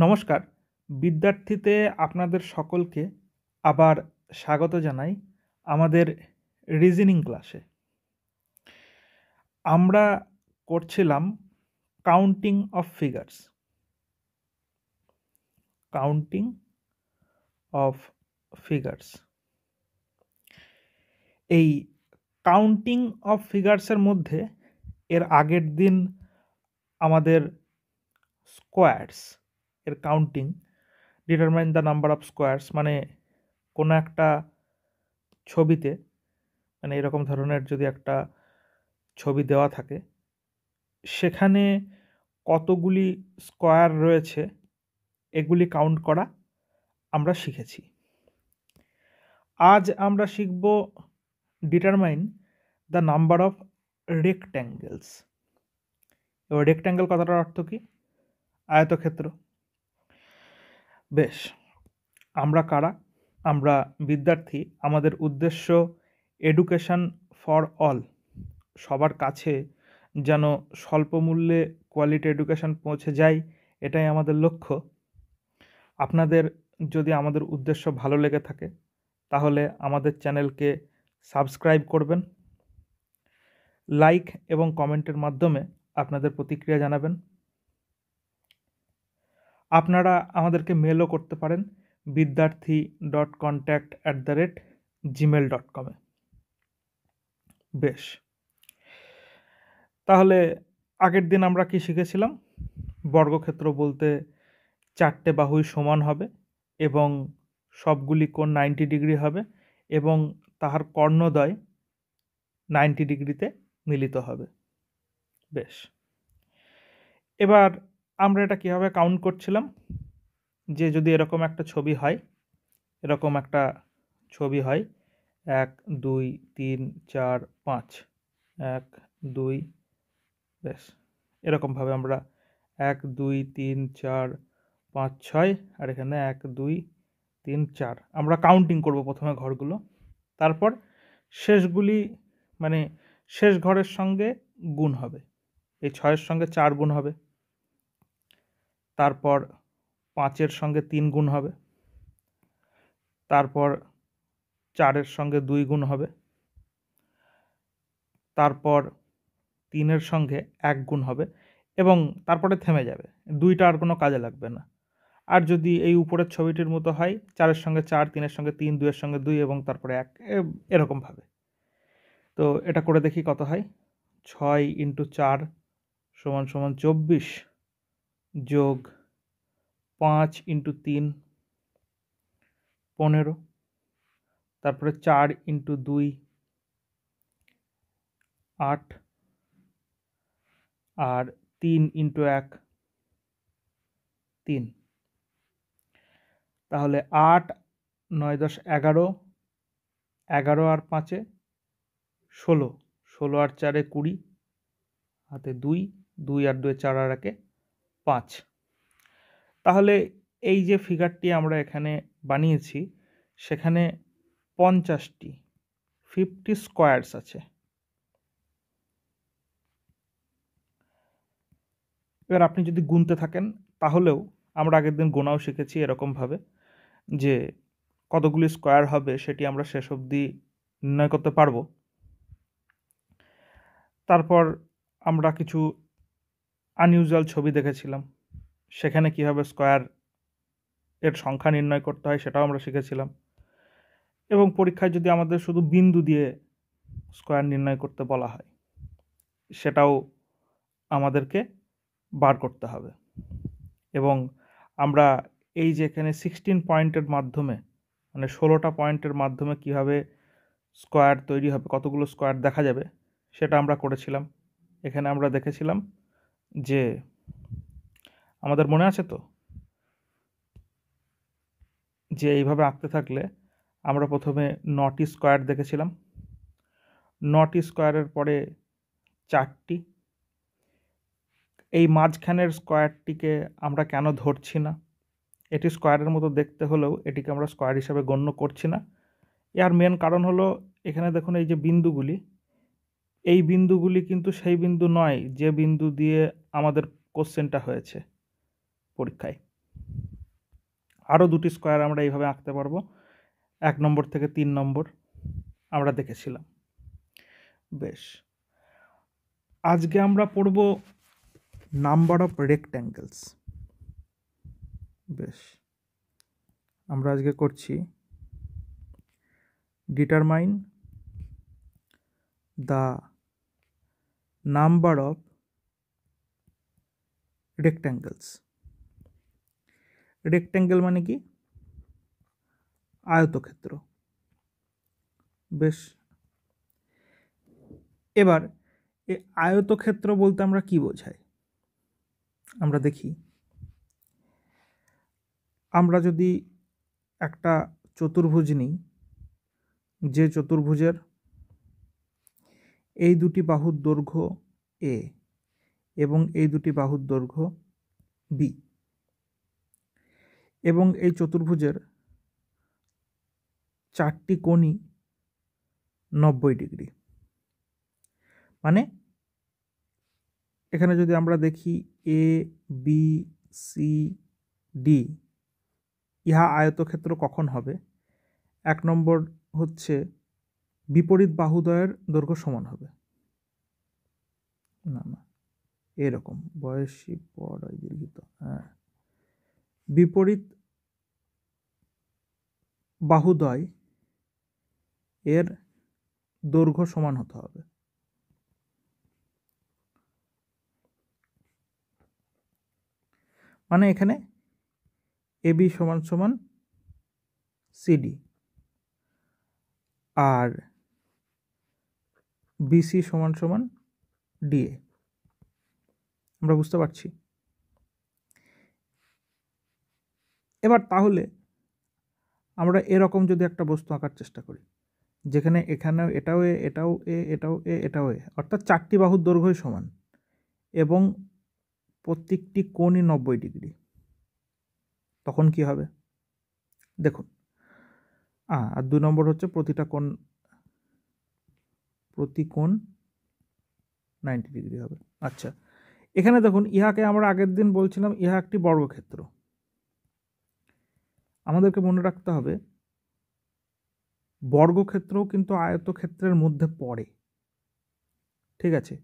নমস্কার, বিদ্যার্থীতে আপনাদের সকলকে আবার স্বাগত জানাই আমাদের রিজনিং ক্লাসে। আমরা করছিলাম counting of figures. Counting of figures. এই কাউন্টিং অফ ফিগার্সের মধ্যে এর আগের দিন আমাদের স্কোয়ারস এর counting, determine the number of squares, মানে কোনো একটা ছবিতে, মানে এরকম ধরনের যদি একটা ছবি দেওয়া থাকে সেখানে কতগুলি স্কোয়ার রয়েছে এগুলি কাউন্ট করা আমরা শিখেছি। আজ আমরা শিখব ডিটারমাইন দ্য নাম্বার অফ রেক্ট্যাঙ্গেলস। এবার রেক্ট্যাঙ্গেল কথাটার অর্থ কি? আয়তক্ষেত্র। বেশ, আমরা কারা? আমরা বিদ্যার্থী। আমাদের উদ্দেশ্য এডুকেশন ফর অল, সবার কাছে যেন স্বল্প মূল্যে কোয়ালিটি এডুকেশন পৌঁছে যায়, এটাই আমাদের লক্ষ্য। আপনাদের যদি আমাদের উদ্দেশ্য ভালো লেগে থাকে তাহলে আমাদের চ্যানেলকে সাবস্ক্রাইব করবেন, লাইক এবং কমেন্টের মাধ্যমে আপনাদের প্রতিক্রিয়া জানাবেন। আপনারা আমাদেরকে মেলও করতে পারেন vidyarthi.contact@gmail.com-এ। বেশ, তাহলে আগের দিন আমরা কি শিখেছিলাম? বর্গক্ষেত্র বলতে চারটে বাহুই সমান হবে এবং সবগুলি কোণ 90 ডিগ্রি হবে এবং তাহার কর্ণদ্বয় 90 ডিগ্রিতে মিলিত হবে। বেশ, এবার আমরা এটা কীভাবে কাউন্ট করছিলাম? যে যদি এরকম একটা ছবি হয়, এরকম একটা ছবি হয় 1 2 3 4 5, 1 2, বেশ এরকমভাবে আমরা 1 2 3 4 5 6 আর এখানে 1 2 3 4 আমরা কাউন্টিং করব প্রথমে ঘরগুলো, তারপর শেষগুলি মানে শেষ ঘরের সঙ্গে গুণ হবে। এই 6-এর সঙ্গে 4 গুণ হবে, তারপর 5-এর সঙ্গে 3 গুণ হবে, তারপর 4-এর সঙ্গে 2 গুণ হবে, তারপর 3-এর সঙ্গে 1 গুণ হবে এবং তারপরে থেমে যাবে। 2টা আর কোনো কাজে লাগবে না। আর যদি এই উপরের ছবিটির মতো হয় 4-এর সঙ্গে 4, 3-এর সঙ্গে 3, 2-এর সঙ্গে 2 এবং তারপরে 1, এরকমভাবে। তো এটা করে দেখি কত হয়। 6 × 4 = 24 যোগ 5 × 3 15, তারপরে 4 × 2 8 আর 3 × 1 3। তাহলে 8 9 10 11, 11 আর 5-এ 16, 16 আর 4-এ 20, হাতে 2, 2 আর 2-এ 4 আর 1-এ 5। তাহলে এই যে ফিগারটি আমরা এখানে বানিয়েছি সেখানে 50টি 50 স্কোয়ারস আছে। এবার আপনি যদি গুনতে থাকেন তাহলেও, আমরা আগের দিন গোনাও শিখেছি এরকমভাবে, যে কতগুলি স্কোয়ার হবে সেটি আমরা শেষ অবধি নির্ণয় করতে পারবো। তারপর আমরা কিছু আনইউজুয়াল ছবি দেখেছিলাম, সেখানে কীভাবে স্কোয়ার এর সংখ্যা নির্ণয় করতে হয় সেটাও আমরা শিখেছিলাম। এবং পরীক্ষায় যদি আমাদের শুধু বিন্দু দিয়ে স্কোয়ার নির্ণয় করতে বলা হয় সেটাও আমাদেরকে বার করতে হবে। এবং আমরা এই যে এখানে 16 পয়েন্টের মাধ্যমে, মানে 16টা পয়েন্টের মাধ্যমে কীভাবে স্কোয়ার তৈরি হবে, কতগুলো স্কোয়ার দেখা যাবে সেটা আমরা করেছিলাম। এখানে আমরা দেখেছিলাম যে, আমাদের মনে আছে তো, যে এইভাবে আঁকতে থাকলে আমরা প্রথমে 9টি স্কোয়ার দেখেছিলাম, 9টি স্কোয়ারের পরে 4টি। এই মাঝখানের স্কোয়ারটিকে আমরা কেন ধরছি না? এটি স্কোয়ারের মতো দেখতে হলেও এটিকে আমরা স্কোয়ার হিসাবে গণ্য করছি না। এর মেন কারণ হলো, এখানে দেখুন এই যে বিন্দুগুলি, এই বিন্দুগুলি কিন্তু সেই বিন্দু নয় যে বিন্দু দিয়ে আমাদের কোশ্চেনটা হয়েছে পরীক্ষায়। আরও দুটি স্কোয়ার আমরা এইভাবে আঁকতে পারবো, 1 নম্বর থেকে 3 নম্বর আমরা দেখেছিলাম। বেশ, আজকে আমরা পড়ব নাম্বার অফ রেক্ট্যাঙ্গেলস। বেশ, আমরা আজকে করছি determine the number of rectangles. Rectangle মানে কি? আয়তক্ষেত্র। বেশ, এবার এই আয়তক্ষেত্র বলতে আমরা কি বোঝাই আমরা দেখি। আমরা যদি একটা চতুর্ভুজ নিই, যে চতুর্ভুজের এই দুটি বাহুর দৈর্ঘ্য এ এবং এই দুটি বাহুর দৈর্ঘ্য বি, এবং এই চতুর্ভুজের 4টি কোণই 90 ডিগ্রি। মানে এখানে যদি আমরা দেখি এ বি সি ডি, ইহা আয়তক্ষেত্র কখন হবে? 1 নম্বর হচ্ছে বিপরীত বাহুদ্বয়ের দৈর্ঘ্য সমান হবে। না না, এরকম বয়সী পর দীর্ঘিত, হ্যাঁ, বিপরীত বাহুদ্বয় এর দৈর্ঘ্য সমান হতে হবে। মানে এখানে এবি সমান সমান সিডি আর বিসি সমান সমান ডিএ। আমরা বুঝতে পারছি? এবার তাহলে আমরা এরকম যদি একটা বস্তু আঁকার চেষ্টা করি, যেখানে এখানেও এটাও এ, এটাও এ, এটাও এ, এটাও এ, অর্থাৎ 4টি বাহুর দৈর্ঘ্যই সমান এবং প্রত্যেকটি কোণই 90 ডিগ্রি, তখন কি হবে দেখুন। আর 2 নম্বর হচ্ছে প্রতি কোণ 90 ডিগ্রি হবে। আচ্ছা, এখানে দেখুন, ইহাকে আমরা আগের দিন বলছিলাম ইহা একটি বর্গক্ষেত্র। আমাদেরকে মনে রাখতে হবে বর্গক্ষেত্রও কিন্তু আয়তক্ষেত্রের মধ্যে পড়ে। ঠিক আছে,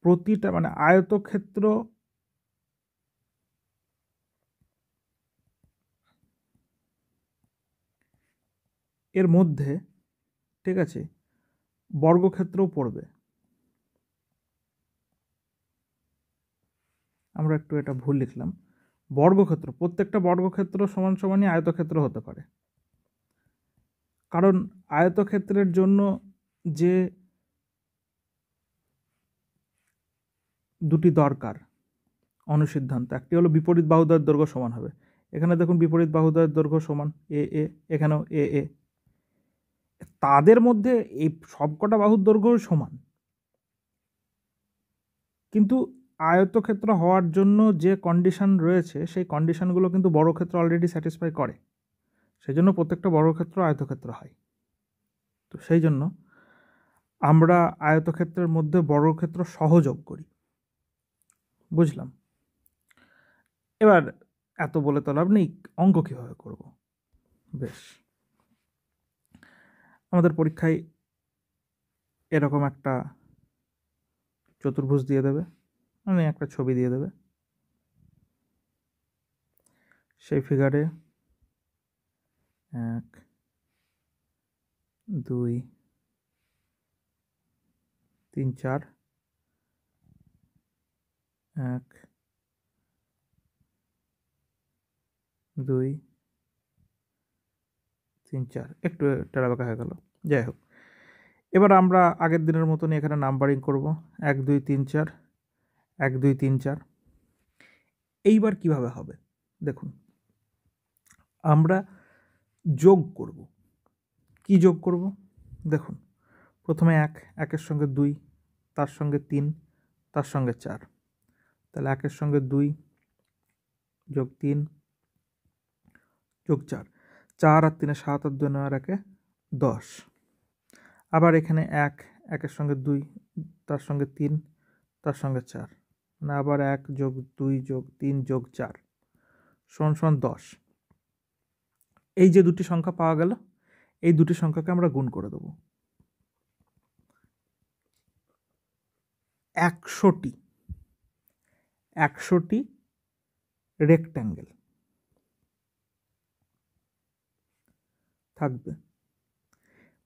প্রতিটা মানে আয়তক্ষেত্র এর মধ্যে, ঠিক আছে, বর্গক্ষেত্রও পড়বে। আমরা একটু এটা ভুল লিখলাম। বর্গক্ষেত্র, প্রত্যেকটা বর্গক্ষেত্র সমান সমানই আয়তক্ষেত্র হতে পারে, কারণ আয়তক্ষেত্রের জন্য যে দুটি দরকার অনুসিদ্ধান্ত, একটি হলো বিপরীত বাহুদ্বয়ের দৈর্ঘ্য সমান হবে। এখানে দেখুন বিপরীত বাহুদ্বয়ের দৈর্ঘ্য সমান এ এ, এখানেও এ এ, তাদের মধ্যে এই সবকটা বাহুর দৈর্ঘ্য সমান, কিন্তু আয়তক্ষেত্র হওয়ার জন্য যে কন্ডিশন রয়েছে সেই কন্ডিশনগুলো কিন্তু বর্গক্ষেত্র অলরেডি স্যাটিসফাই করে, সেই জন্য প্রত্যেকটা বর্গক্ষেত্র আয়তক্ষেত্র হয়। তো সেই জন্য আমরা আয়তক্ষেত্রের মধ্যে বর্গক্ষেত্র সহযোগ করি। বুঝলাম? এবার এত বলে তো লাভ নেই, অঙ্ক কীভাবে করব। বেশ, আমাদের পরীক্ষায় এরকম একটা চতুর্ভুজ দিয়ে দেবে, মানে একটা ছবি দিয়ে দেবে, সেই ফিগারে 1 2 3 4, 1 2 3 4, একটু টেরাবাঁকা হয়ে গেল, যাই হোক। এবার আমরা আগের দিনের মতনই এখানে নাম্বারিং করব, 1 2 3 4, 1 2 3 4। এইবার কিভাবে হবে দেখুন, আমরা যোগ করব। কি যোগ করব দেখুন, প্রথমে 1, 1-এর সঙ্গে 2, তার সঙ্গে 3, তার সঙ্গে 4, তাহলে 1-এর সঙ্গে 2 যোগ 3 যোগ 4, 4 আর 3 7 আর 2 9 আর 1 10। আবার এখানে 1, 1-এর সঙ্গে 2, তার সঙ্গে 3, তার সঙ্গে 4, মানে আবার 1 যোগ 2 যোগ 3 যোগ 4 সমান 10। এই যে দুটি সংখ্যা পাওয়া গেল, এই দুটি সংখ্যাকে আমরা গুণ করে দেব। 100টি রেক্ট্যাঙ্গেল থাকবে।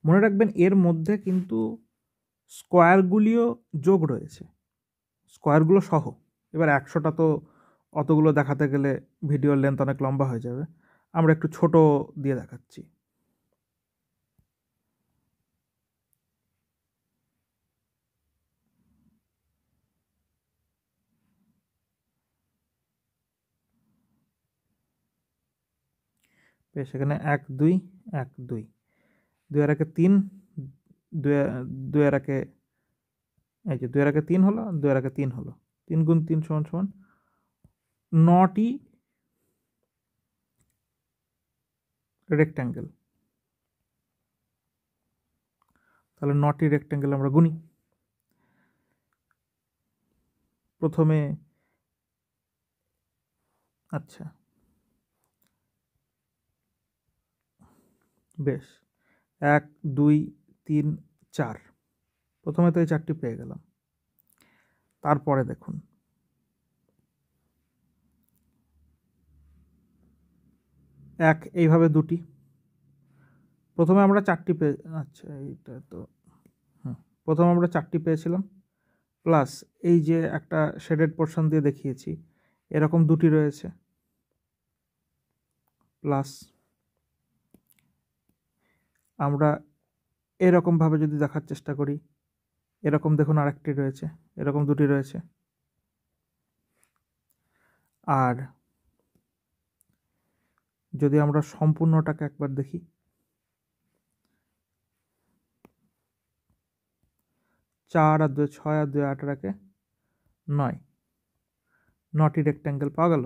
মনে রাখবেন এর মধ্যে কিন্তু স্কোয়ারগুলিও যোগ রয়েছে, স্কোয়ারগুলো সহ। এবার 100টা তো অতগুলো দেখাতে গেলে ভিডিওর লেন্থ অনেক লম্বা হয়ে যাবে, আমরা একটু ছোট দিয়ে দেখাচ্ছি। সেখানে 1 2 1 2 2 আর 1 3, 2 আর 1 এই যে 2 আর 1 3 হলো, 2 আর 1 3 হলো, 3 গুণ 3 সমান সমান 9টি রেক্ট্যাঙ্গেল। তাহলে 9টি রেক্ট্যাঙ্গেল আমরা গুনি। প্রথমে আচ্ছা বেশ, 1 2 3 4, প্রথমে তো এই 4টি পেয়ে গেলাম। তারপরে দেখুন 1 এইভাবে 2টি, প্রথমে আমরা 4টি পেয়ে, আচ্ছা এইটা তো প্রথমে আমরা 4টি পেয়েছিলাম, প্লাস এই যে একটা শেডেড পোর্শন দিয়ে দেখিয়েছি এরকম 2টি রয়েছে, প্লাস আমরা এরকমভাবে যদি দেখার চেষ্টা করি, এরকম দেখুন আরেকটি রয়েছে, এরকম 2টি রয়েছে। আর যদি আমরা সম্পূর্ণটাকে একবার দেখি, 4 আর 2 6 আর 2 8 আর 1 9, 9টি রেক্ট্যাঙ্গেল পাওয়া গেল।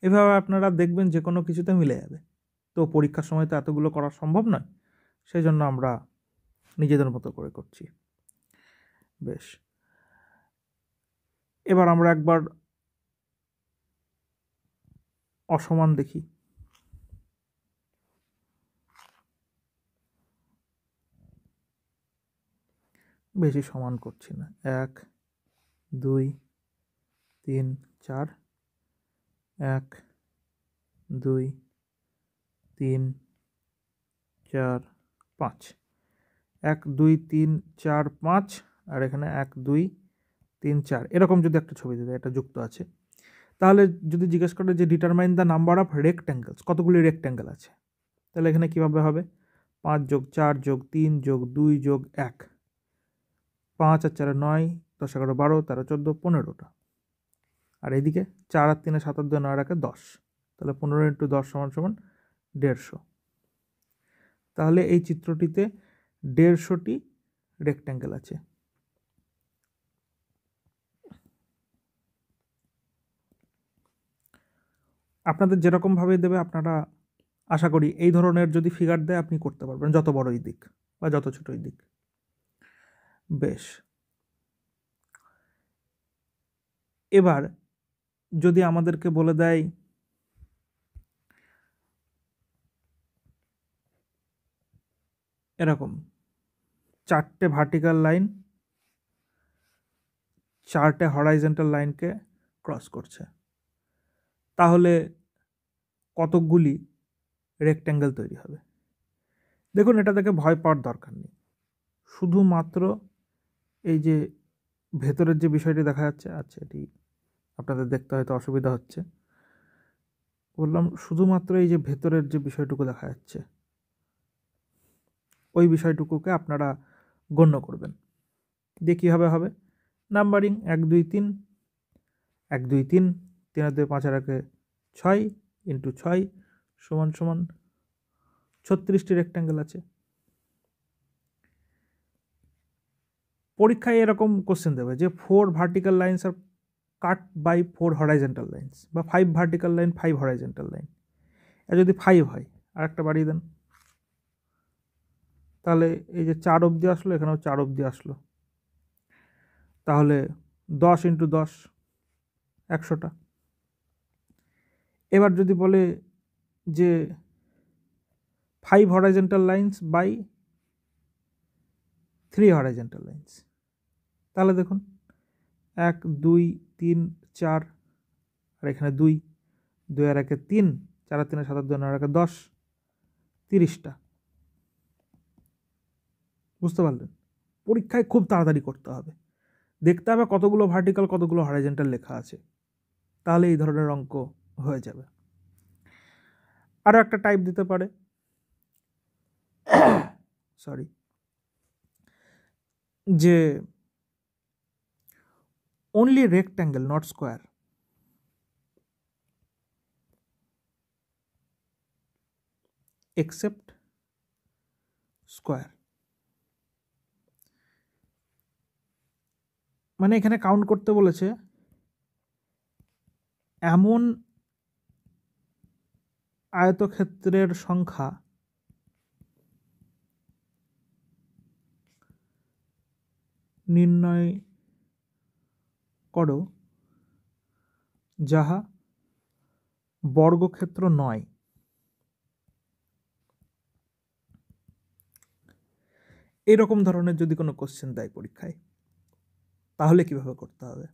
এভাবে আপনারা দেখবেন যে কোনো কিছুতে মিলে যাবে। তো পরীক্ষার সময় তো এতগুলো করা সম্ভব নয়, সেই জন্য আমরা নিজেদের মতো করে করছি। বেশ, এবার আমরা একবার অসমান দেখি। বেশি সমান করছি না, 1 2 3 4, 1 2 3 4 5, 1 2 3 4 5, আর এখানে 1 2 3 4, এরকম যদি একটা ছবি দিতে, এটা যুক্ত আছে। তাহলে যদি জিজ্ঞেস করে যে ডিটারমাইন দ্য নাম্বার অফ রেক্ট্যাঙ্গেলস, কতগুলি রেক্ট্যাঙ্গেল আছে, তাহলে এখানে কীভাবে হবে, 5 যোগ 4 যোগ 3 যোগ 2 যোগ 1, 5 আর 4 9, 10 11 12 13 14 15টা, আর এইদিকে 4 আর 3 7 আর 2 9 রাখে 10, তাহলে 15 × 10 সমান সমান 150। তাহলে এই চিত্রটিতে 150টি রেক্ট্যাঙ্গেল আছে। আপনাদের যেরকমভাবে দেবে আপনারা আশা করি এই ধরনের যদি ফিগার দেয় আপনি করতে পারবেন, যত বড়ই দিক বা যত ছোটই দিক। বেশ, এবার যদি আমাদেরকে বলে দেয় এরকম 4টে ভার্টিক্যাল লাইন 4টে হরাইজন্টাল লাইনকে ক্রস করছে, তাহলে কতকগুলি রেক্ট্যাঙ্গেল তৈরি হবে। দেখুন এটা থেকে ভয় পাওয়ার দরকার নেই, শুধুমাত্র এই যে ভেতরের যে বিষয়টি দেখা যাচ্ছে, আচ্ছা এটি আপনাদের দেখতে হয়তো অসুবিধা হচ্ছে, বললাম শুধুমাত্র এই যে ভেতরের যে বিষয়টুকু দেখা যাচ্ছে ওই বিষয়টুকুকে আপনারা গণ্য করবেন। দিয়ে কীভাবে হবে, নাম্বারিং 1 2 3 1 2 3, 3 আর 2 5 আর 1 6 × 6 সমান সমান 36টি রেক্ট্যাঙ্গেল আছে। পরীক্ষায় এরকম কোশ্চেন দেবে যে 4 ভার্টিক্যাল লাইন্স আর কাট বাই 4 হরাইজন্টাল লাইন্স, বা 5 ভার্টিক্যাল লাইন 5 হরাইজন্টাল লাইন। আর যদি 5 হয় আর একটা বাড়িয়ে দেন, তাহলে এই যে 4 অবধি আসলো, এখানেও 4 অবধি আসলো, তাহলে 10 × 10 100টা। এবার যদি বলে যে 5 horizontal lines by 3 horizontal lines. তাহলে দেখুন 1 2 3 4, আর এখানে 2 2 আর 1 3, 4 আর 3 7 2 9 আর 10, 30টা। বুঝতে পারলেন? পরীক্ষায় খুব তাড়াতাড়ি করতে হবে, দেখতে হবে কতগুলো ভার্টিক্যাল কতগুলো হরাইজন্টাল লেখা আছে, তাহলে এই ধরনের অঙ্ক হয়ে যাবে। আরও একটা টাইপ দিতে পারে, সরি, যে only rectangle not square, except square। মানে এখানে কাউন্ট করতে বলেছে এমন আয়তক্ষেত্রের সংখ্যা নির্ণয় করো যাহা বর্গক্ষেত্র নয়। এরকম ধরনের যদি কোনো কোশ্চেন দেয় পরীক্ষায়, তাহলে কিভাবে করতে হবে?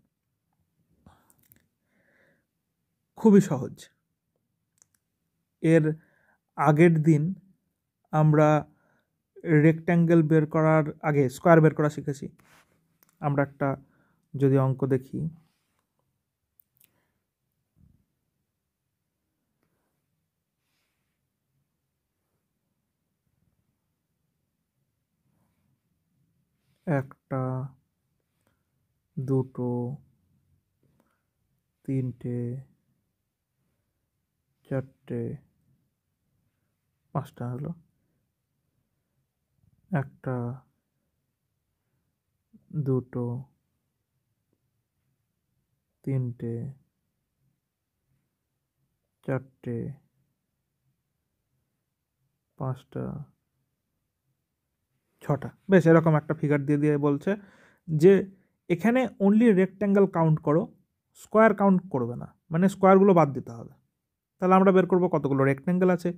খুবই সহজ। এর আগের দিন আমরা রেক্ট্যাঙ্গেল বের করার আগে স্কোয়ার বের করা শিখেছি। আমরা একটা যদি অঙ্ক দেখি, একটা, দুটো, তিনটে, চারটে, পাঁচটা হলো, একটা, দুটো, তিনটে, চারটে, পাঁচটা, ছটা, বেশ এরকম একটা ফিগার দিয়ে দিয়ে বলছে যে এখানে অনলি রেক্ট্যাঙ্গেল কাউন্ট করো, স্কোয়ার কাউন্ট করবে না, মানে স্কোয়ারগুলো বাদ দিতে হবে। তাহলে আমরা বের করব কতগুলো রেক্ট্যাঙ্গেল আছে,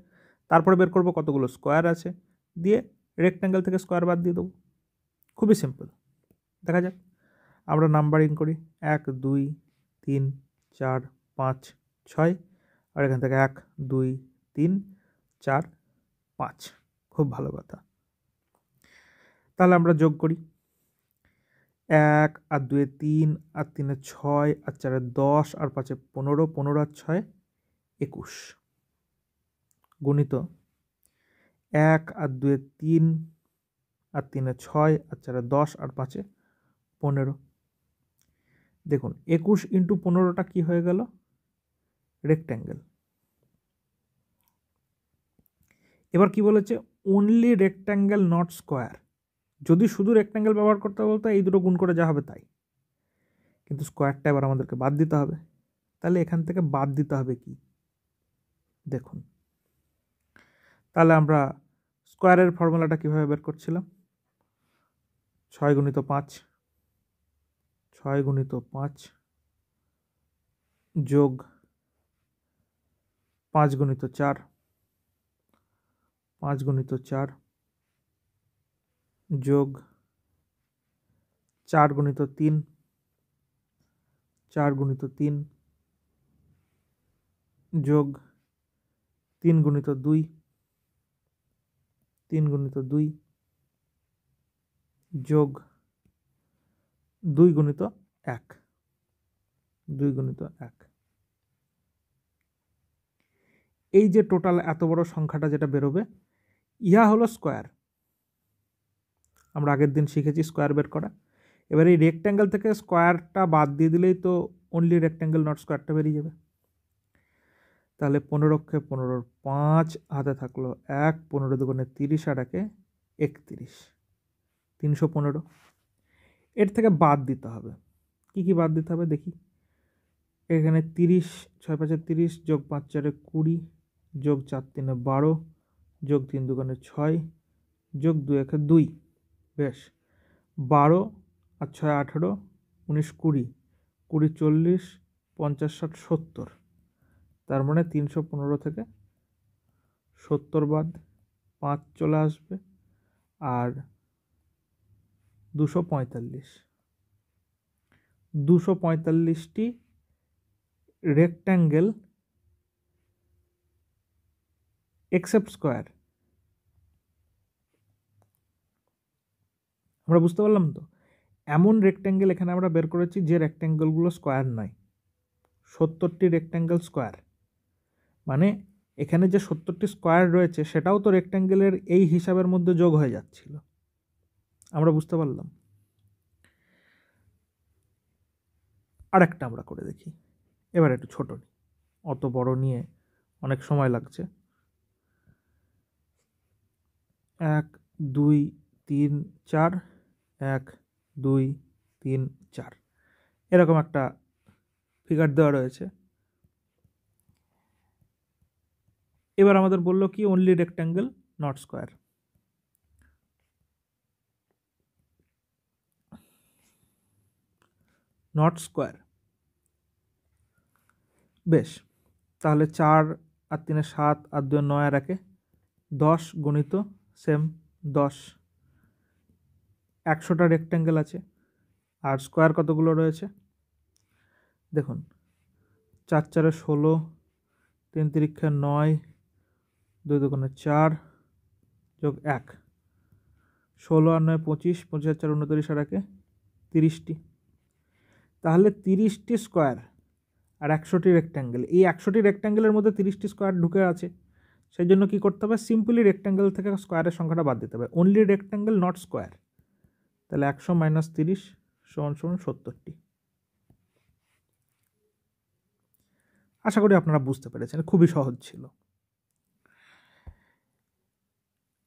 তারপরে বের করব কতগুলো স্কোয়ার আছে, দিয়ে রেক্ট্যাঙ্গেল থেকে স্কোয়ার বাদ দিয়ে দেবো। খুবই সিম্পল। দেখা যাক, আমরা নাম্বারিং করি 1 2 3 4 5 6, আর এখান থেকে 1 2 3 4 5। খুব ভালো কথা। তাহলে আমরা যোগ করি, 1 আর 2 3 আর 3 6 আর 4 10 আর 5 15, 15 আর 6 21, গুণিত 1 আর 2 3 আর 3 6 আর 4 10 আর 5 15। দেখুন 21 ইন্টু 15টা কি হয়ে গেল? রেক্ট্যাঙ্গেল। এবার কি বলেছে? Only rectangle not square. যদি শুধু রেক্ট্যাঙ্গেল ব্যবহার করতে বলতো এই দুটো গুণ করে যা হবে তাই, কিন্তু স্কোয়ারটা এবার আমাদেরকে বাদ দিতে হবে। তাহলে এখান থেকে বাদ দিতে হবে কি? দেখুন, তাহলে আমরা স্কোয়ারের ফর্মুলাটা কিভাবে বের করছিলাম? 6 গুণিত 5, 6 গুণিত 5 যোগ 5 গুণিত 4, 5 গুণিত 4 যোগ 4 গুণিত 3, 4 গুণিত 3 যোগ 3 গুণিত 2, 3 গুণিত 2 যোগ 2 গুণিত 1, 2 গুণিত 1। এই যে টোটাল এত বড় সংখ্যাটা যেটা বেরোবে, ইহা হলো স্কোয়ার। আমরা আগের দিন শিখেছি স্কোয়ার বের করা। এবার এই রেক্ট্যাঙ্গেল থেকে স্কোয়ারটা বাদ দিয়ে দিলেই তো অনলি রেক্ট্যাঙ্গেল নট স্কোয়ারটা বেরিয়ে যাবে। তাহলে 15কে 15 5 হাতে থাকলো 1, 15 দুগুণে 30 আর 1 31, 315। এর থেকে বাদ দিতে হবে। কি কি বাদ দিতে হবে দেখি। এখানে 30, 6 5 30 যোগ 5 4 20 যোগ 4 3 12 যোগ 3 দুগুণে 6 যোগ 2 1 2। বেশ, 12 আর 6 18, 19 20, 20 40, 50 60 70। তার মানে 315 থেকে 70 বাদ, 5 চলে আসবে, আর 245, 245টি রেক্ট্যাঙ্গেল এক্সেপ্ট স্কোয়ার। আমরা বুঝতে পারলাম তো? এমন রেক্ট্যাঙ্গেল এখানে আমরা বের করেছি যে রেক্ট্যাঙ্গেলগুলো স্কোয়ার নয়। 70টি রেক্ট্যাঙ্গেল স্কোয়ার, মানে এখানে যে 70টি স্কোয়ার রয়েছে সেটাও তো রেক্ট্যাঙ্গেলের এই হিসাবের মধ্যে যোগ হয়ে যাচ্ছিল। আমরা বুঝতে পারলাম। আর একটা আমরা করে দেখি, এবার একটু ছোট নিই, অত বড় নিয়ে অনেক সময় লাগছে। 1 2 3 4, 1 2 3 4, এরকম একটা ফিগার দেওয়া রয়েছে। এবার আমাদের বললো কি only rectangle not square. Not square, বেশ, তাহলে 4 আর 3 7 আর 2 9 আর 1 10 গণিত সেম 10। 100টা রেক্ট্যাঙ্গেল আছে, আর স্কোয়ার কতগুলো রয়েছে দেখুন, 4 4 16, 3 3 9, 2 2 4 যোগ 1, 16 আর 9 25, 25 আর 4 29 আর 1 30টি। তাহলে 30টি স্কোয়ার আর 100টি রেক্ট্যাঙ্গেল, এই 100টি রেক্ট্যাঙ্গেলের মধ্যে 30টি স্কোয়ার ঢুকে আছে। সেই জন্য কী করতে হবে, সিম্পলি রেক্ট্যাঙ্গেল থেকে স্কোয়ারের সংখ্যাটা বাদ দিতে হবে, অনলি রেক্ট্যাঙ্গেল নট স্কোয়ার। তাহলে 100 - 30 = 70টি। আশা করি আপনারা বুঝতে পেরেছেন, খুবই সহজ ছিল।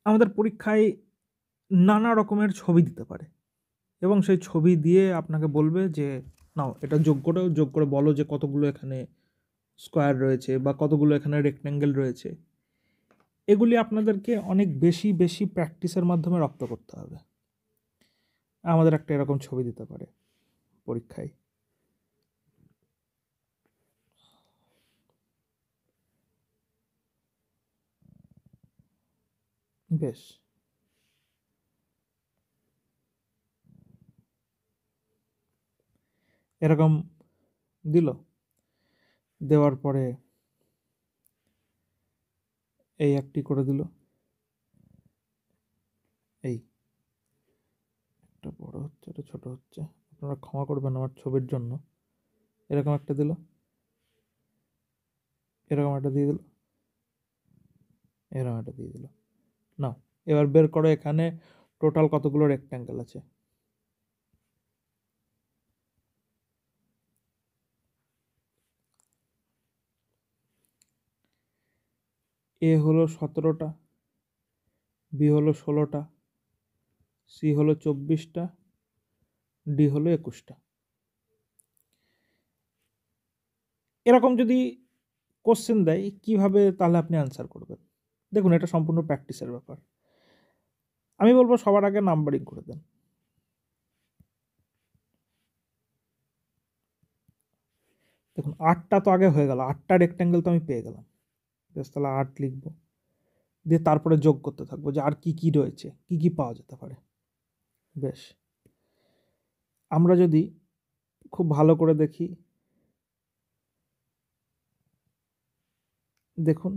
আমাদের পরীক্ষায় নানা রকমের ছবি দিতে পারে, এবং সেই ছবি দিয়ে আপনাকে বলবে যে নাও এটা যোগ করে বলো যে কতগুলো এখানে স্কোয়ার রয়েছে বা কতগুলো এখানে রেক্ট্যাঙ্গেল রয়েছে। এগুলি আপনাদেরকে অনেক বেশি বেশি প্র্যাকটিসের মাধ্যমে রপ্ত করতে হবে। আমাদের একটা এরকম ছবি দিতে পারে পরীক্ষায়। বেশ, এরকম দিল, দেওয়ার পরে এই একটি করে দিল, এই একটা বড় হচ্ছে, এটা ছোট হচ্ছে, আপনারা ক্ষমা করবেন আমার ছবির জন্য। এরকম একটা দিল, এরকম একটা দিয়ে দিল, এরকম একটা দিয়ে দিল। নাও এবার বের করো এখানে টোটাল কতগুলো রেক্ট্যাঙ্গেল আছে। এ হলো 17টা, বি হলো 16টা, সি হলো 24টা, ডি হলো 21টা। এরকম যদি কোশ্চেন দেয় কিভাবে তাহলে আপনি অ্যান্সার করবেন? দেখুন, এটা সম্পূর্ণ প্র্যাকটিসের ব্যাপার। আমি বলবো সবার আগে নাম্বারিং করে দেন। দেখুন 8টা তো আগে হয়ে গেল, 8টা রেক্ট্যাঙ্গেল তো আমি পেয়ে গেলাম। বেশ, তাহলে 8 লিখবো, দিয়ে তারপরে যোগ করতে থাকবো যে আর কি কি রয়েছে, কি কি পাওয়া যেতে পারে। বেশ, আমরা যদি খুব ভালো করে দেখি, দেখুন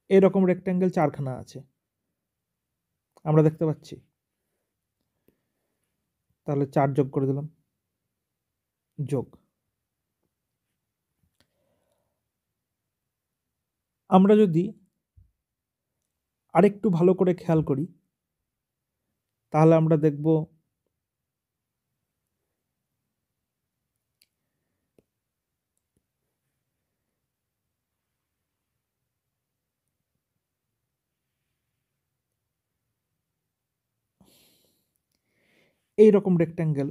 এরকম রেক্ট্যাঙ্গেল 4খানা আছে, আমরা দেখতে পাচ্ছি। তাহলে 4 যোগ করে দিলাম, যোগ। আমরা যদি আরেকটু ভালো করে খেয়াল করি তাহলে আমরা দেখব এই রকম রেক্ট্যাঙ্গেল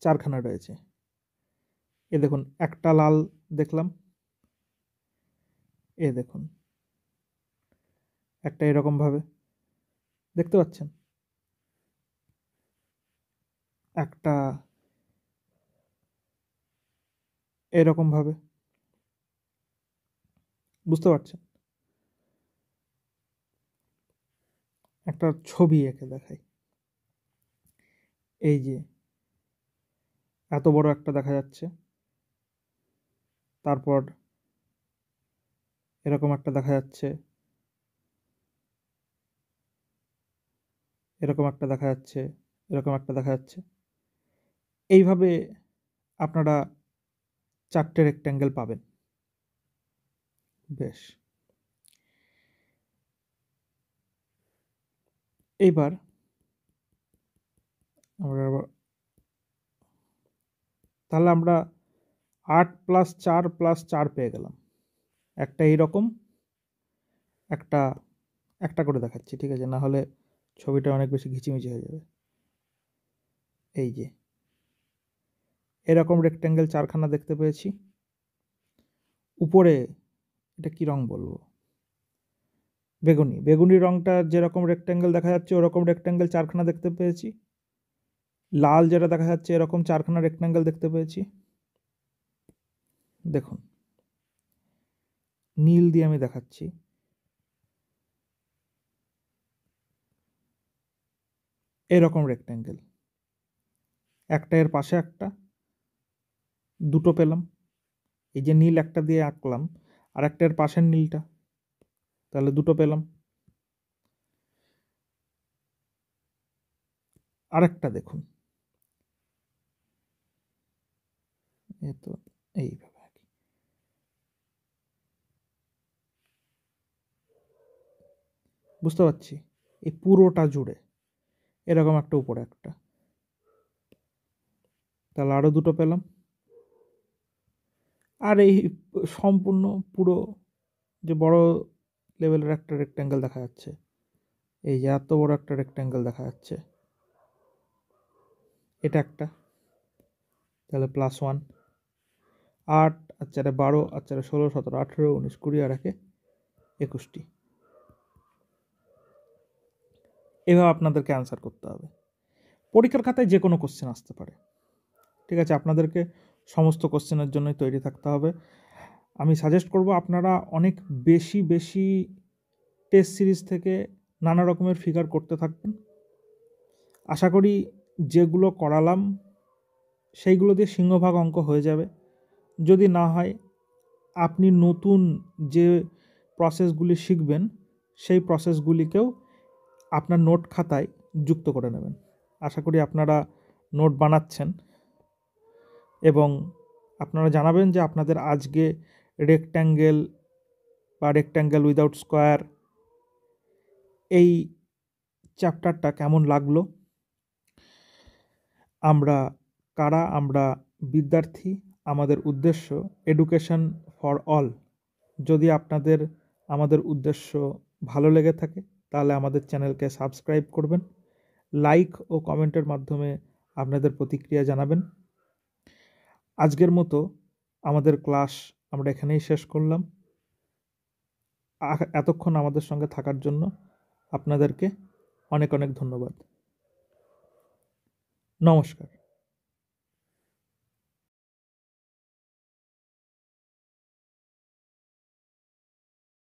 4খানা রয়েছে। এ দেখুন একটা লাল দেখলাম, এ দেখুন একটা এরকম ভাবে দেখতে পাচ্ছেন, একটা এরকম ভাবে, বুঝতে পারছেন? একটা ছবি এঁকে দেখাই। এই যে এত বড় একটা দেখা যাচ্ছে, তারপর এরকম একটা দেখা যাচ্ছে, এরকম একটা দেখা যাচ্ছে, এরকম একটা দেখা যাচ্ছে। এইভাবে আপনারা 4টে রেক্ট্যাঙ্গেল পাবেন। বেশ, এইবার তাহলে আমরা 8 + 4 + 4 পেয়ে গেলাম। একটা এইরকম, একটা একটা করে দেখাচ্ছি, ঠিক আছে? না হলে ছবিটা অনেক বেশি ঘিচিমিচি হয়ে যাবে। এই যে এরকম রেক্ট্যাঙ্গেল 4খানা দেখতে পেয়েছি। উপরে এটা কি রং বলবো, বেগুনি, বেগুনি রংটা যেরকম রেক্ট্যাঙ্গেল দেখা যাচ্ছে ওরকম রেক্ট্যাঙ্গেল 4খানা দেখতে পেয়েছি। লাল যেটা দেখা যাচ্ছে এরকম 4খানা রেক্ট্যাঙ্গেল দেখতে পেয়েছি। দেখুন, নীল দিয়ে আমি দেখাচ্ছি। এরকম রেক্ট্যাঙ্গেল, একটা এর পাশে একটা, দুটো পেলাম। এই যে নীল একটা দিয়ে আঁকলাম, আর একটা এর পাশের নীলটা, তাহলে দুটো পেলাম। আরেকটা দেখুন, এ তো এইভাবে আঁকি। বুঝতে পারছি, এই পুরোটা জুড়ে এরকম একটা উপরে একটা, তাহলে আরো দুটো পেলাম। আর এই সম্পূর্ণ পুরো যে বড় লেভেলের একটা রেক্ট্যাঙ্গেল দেখা যাচ্ছে, এই যে এত বড় একটা রেক্ট্যাঙ্গেল দেখা যাচ্ছে, এটা একটা, তাহলে +1। 8 আর 4 12 আর 4 16 17 18 19 20 আর 1 21টি। এভাবে আপনাদেরকে অ্যান্সার করতে হবে। পরীক্ষার খাতায় যে কোনো কোশ্চেন আসতে পারে, ঠিক আছে? আপনাদেরকে সমস্ত কোশ্চেনের জন্যই তৈরি থাকতে হবে। আমি সাজেস্ট করব আপনারা অনেক বেশি বেশি টেস্ট সিরিজ থেকে নানা রকমের ফিগার করতে থাকবেন। আশা করি যেগুলো করালাম সেইগুলো দিয়ে সিংহভাগ অঙ্ক হয়ে যাবে। যদি না হয় আপনি নতুন যে প্রসেসগুলি শিখবেন সেই প্রসেসগুলিকেও আপনার নোট খাতায় যুক্ত করে নেবেন। আশা করি আপনারা নোট বানাচ্ছেন এবং আপনারা জানাবেন যে আপনাদের আজকে রেক্ট্যাঙ্গেল বা রেক্ট্যাঙ্গেল উইদাউট স্কোয়ার এই চ্যাপ্টারটা কেমন লাগলো। আমরা বিদ্যার্থী, আমাদের উদ্দেশ্য এডুকেশন ফর অল। যদি আপনাদের আমাদের উদ্দেশ্য ভালো লেগে থাকে তাহলে আমাদের চ্যানেলকে সাবস্ক্রাইব করবেন, লাইক ও কমেন্টের মাধ্যমে আপনাদের প্রতিক্রিয়া জানাবেন। আজকের মতো আমাদের ক্লাস আমরা এখানেই শেষ করলাম। এতক্ষণ আমাদের সঙ্গে থাকার জন্য আপনাদেরকে অনেক অনেক ধন্যবাদ। নমস্কার।